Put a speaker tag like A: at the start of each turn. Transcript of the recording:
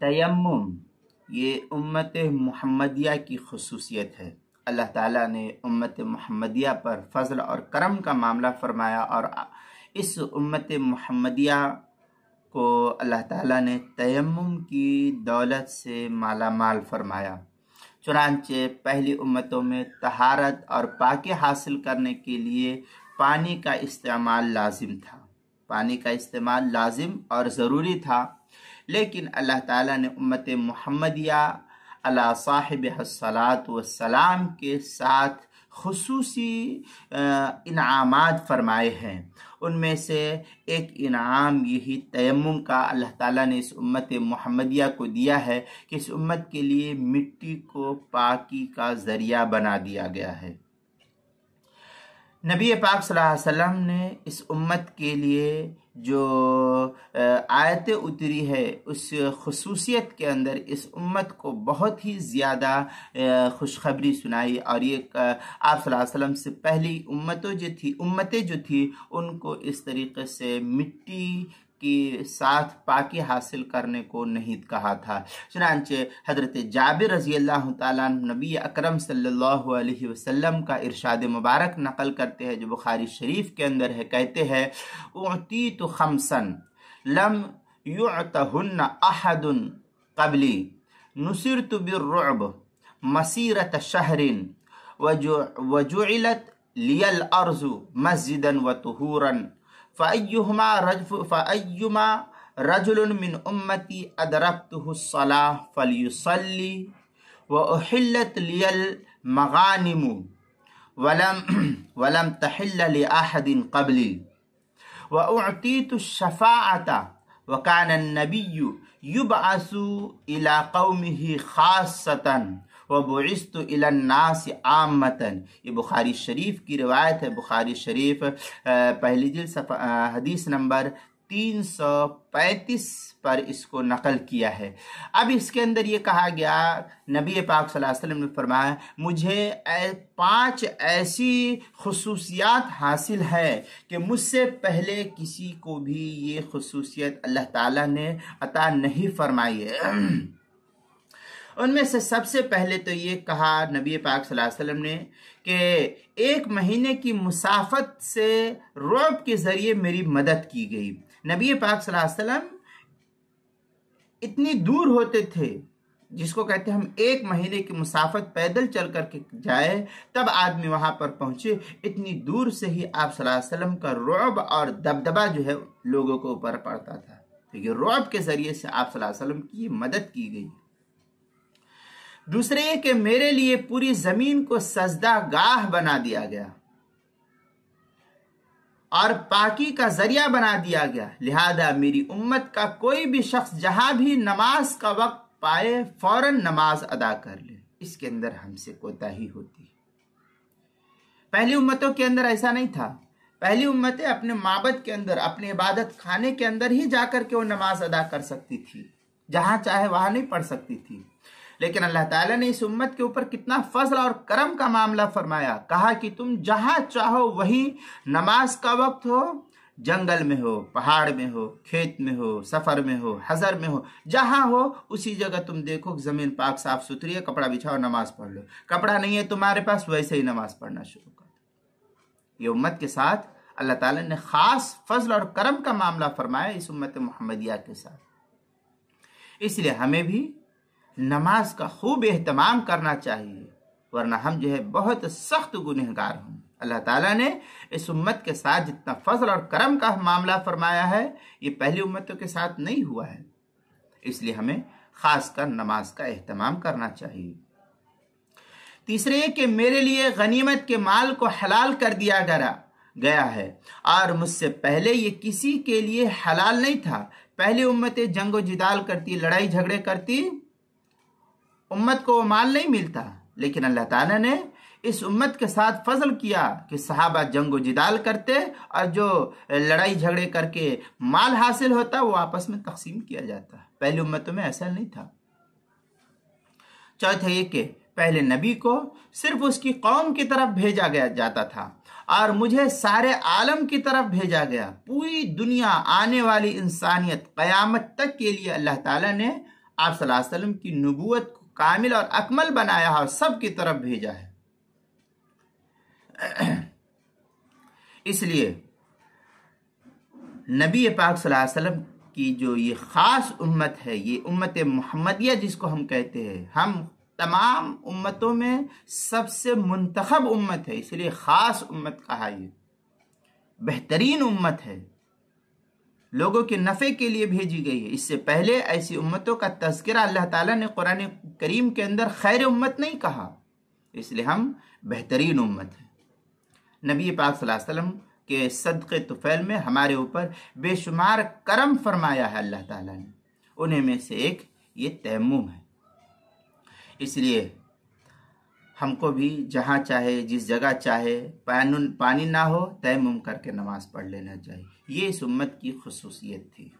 A: तयम्मुम ये उम्मत मुहम्मदिया की खुसूसियत है। अल्लाह ताला ने उम्मत मुहम्मदिया पर फजल और करम का मामला फरमाया और इस उम्मत मुहम्मदिया को अल्लाह ताला ने तयम्मुम की दौलत से माला माल फरमाया। चुनांचे पहली उम्मतों में तहारत और पाकी हासिल करने के लिए पानी का इस्तेमाल लाजिम था, पानी का इस्तेमाल लाजिम और ज़रूरी था। लेकिन अल्लाह ताला ने उम्मत मुहम्मदिया अला साहिबहस्सलात वस्सलाम के साथ खुसूसी इनामात फरमाए हैं। उनमें से एक इनाम यही तयम्मुम का अल्लाह ताला ने इस उम्मत मुहम्मदिया को दिया है कि इस उम्मत के लिए मिट्टी को पाकी का ज़रिया बना दिया गया है। नबी पाक सल्लल्लाहु अलैहि वसल्लम ने इस उम्मत के लिए जो आयतें उतरी है उस खुसूसियत के अंदर इस उम्मत को बहुत ही ज़्यादा खुशखबरी सुनाई और ये आप सल्लल्लाहु अलैहि वसल्लम से पहली उम्मतें जो थी उनको इस तरीके से मिट्टी के साथ पाकी हासिल करने को नहीं कहा था। चुनांचे हज़रत जाबिर रज़ी अल्लाह ताला नबी अकरम सल्लल्लाहु अलैहि वसल्लम का इरशाद मुबारक नकल करते हैं जो बुखारी शरीफ के अंदर है। कहते हैं उअतीतु खम्सन लम युअतहुन्ना अहदुन क़ब्ली नुसिरतु बिर्रुअब मसीरत शहरिन वजुइलत लियल अर्ज़ु मस्जिदन व तुहूरन फ़अय्युमा रजुलन मिन उम्मती अदरक्तुहु स्सलाह फलयुसल्ली व उहिल्लत लियल मगानिमु वलम तहिल्ल लिअहदिन क़ब्ली व उअतीतु शफ़ाअत व कान अन्नबिय्यु युबअसु इला क़ौमिही ख़ास्सतन व बुइस्तु इलन नास आम्मतन। ये बुखारी शरीफ की रिवायत है। बुखारी शरीफ पहली जिल्द हदीस नंबर 335 पर इसको नकल किया है। अब इसके अंदर ये कहा गया, नबी पाक सल्लल्लाहु अलैहि वसल्लम ने फरमाया मुझे 5 ऐसी खुसूसियात हासिल है कि मुझसे पहले किसी को भी ये खुसूसियत अल्लाह ताला ने अता नहीं फरमाई है। उनमें से सबसे पहले तो ये कहा नबी पाक सल्लल्लाहु अलैहि वसल्लम ने कि 1 महीने की मुसाफत से रुअब के ज़रिए मेरी मदद की गई। नबी पाक सल्लल्लाहु अलैहि वसल्लम इतनी दूर होते थे, जिसको कहते हैं हम 1 महीने की मुसाफत पैदल चल करके जाए तब आदमी वहां पर पहुंचे। इतनी दूर से ही आप सल्लल्लाहु अलैहि वसल्लम का रुअब और दबदबा जो है लोगों को ऊपर पड़ता था। तो ये रुअब के ज़रिए से आप सल्लल्लाहु अलैहि वसल्लम की मदद की गई। दूसरे कि मेरे लिए पूरी जमीन को सजदा गाह बना दिया गया और पाकी का जरिया बना दिया गया। लिहाजा मेरी उम्मत का कोई भी शख्स जहां भी नमाज का वक्त पाए फौरन नमाज अदा कर ले। इसके अंदर हमसे कोताही होती है। पहली उम्मतों के अंदर ऐसा नहीं था। पहली उम्मतें अपने माबद के अंदर, अपने इबादत खाने के अंदर ही जाकर के वो नमाज अदा कर सकती थी, जहां चाहे वहां नहीं पढ़ सकती थी। लेकिन अल्लाह ताला ने इस उम्मत के ऊपर कितना फजल और करम का मामला फरमाया। कहा कि तुम जहां चाहो वहीं नमाज का वक्त हो, जंगल में हो, पहाड़ में हो, खेत में हो, सफर में हो, हजर में हो, जहां हो उसी जगह तुम देखो जमीन पाक साफ सुथरी है, कपड़ा बिछाओ, नमाज पढ़ लो। कपड़ा नहीं है तुम्हारे पास, वैसे ही नमाज पढ़ना शुरू कर दो। ये उम्मत के साथ अल्लाह ताला ने खास फजल और करम का मामला फरमाया इस उम्मत मुहम्मदिया के साथ। इसलिए हमें भी नमाज का खूब एहतमाम करना चाहिए, वरना हम जो है बहुत सख्त गुनहगार हों। अल्लाह ताला ने इस उम्मत के साथ जितना फजल और करम का मामला फरमाया है ये पहली उम्मतों के साथ नहीं हुआ है। इसलिए हमें खासकर नमाज का एहतमाम करना चाहिए। तीसरे कि मेरे लिए गनीमत के माल को हलाल कर दिया गया है और मुझसे पहले ये किसी के लिए हलाल नहीं था। पहली उम्मतें जंगो जिदाल करती, लड़ाई झगड़े करती, उम्मत को वो माल नहीं मिलता। लेकिन अल्लाह ताला ने इस उम्मत के साथ फजल किया कि सहाबा जंगो जिदाल करते और जो लड़ाई झगड़े करके माल हासिल होता वो आपस में तकसीम किया जाता। पहली उम्मतों में ऐसा नहीं था। चौथा ये कि पहले नबी को सिर्फ उसकी कौम की तरफ भेजा गया जाता था और मुझे सारे आलम की तरफ भेजा गया। पूरी दुनिया, आने वाली इंसानियत, क़यामत तक के लिए अल्लाह ताला ने आप सल्लल्लाहु अलैहि वसल्लम की नबूवत को कामिल और अकमल बनाया है और सबकी तरफ भेजा है। इसलिए नबी पाक सल्लल्लाहु अलैहि वसल्लम की जो ये ख़ास उम्मत है, ये उम्मत मोहम्मदिया जिसको हम कहते हैं, हम तमाम उम्मतों में सबसे मुंतखब उम्मत है, इसलिए ख़ास उम्मत कहा, ये बेहतरीन उम्मत है, लोगों के नफ़े के लिए भेजी गई है। इससे पहले ऐसी उम्मतों का तज़किरा अल्लाह ताला ने कुरान करीम के अंदर खैर उम्मत नहीं कहा, इसलिए हम बेहतरीन उम्मत है। नबी पाक सल्लल्लाहु अलैहि वसल्लम के सदक़े तुफ़ैल में हमारे ऊपर बेशुमार करम फरमाया है अल्लाह ताला ने, उन्हीं में से एक ये तयम्मुम है। इसलिए हमको भी जहाँ चाहे, जिस जगह चाहे, पानी ना हो, तयम्मुम करके नमाज पढ़ लेना चाहिए। ये इस उम्मत की खुसूसियत थी।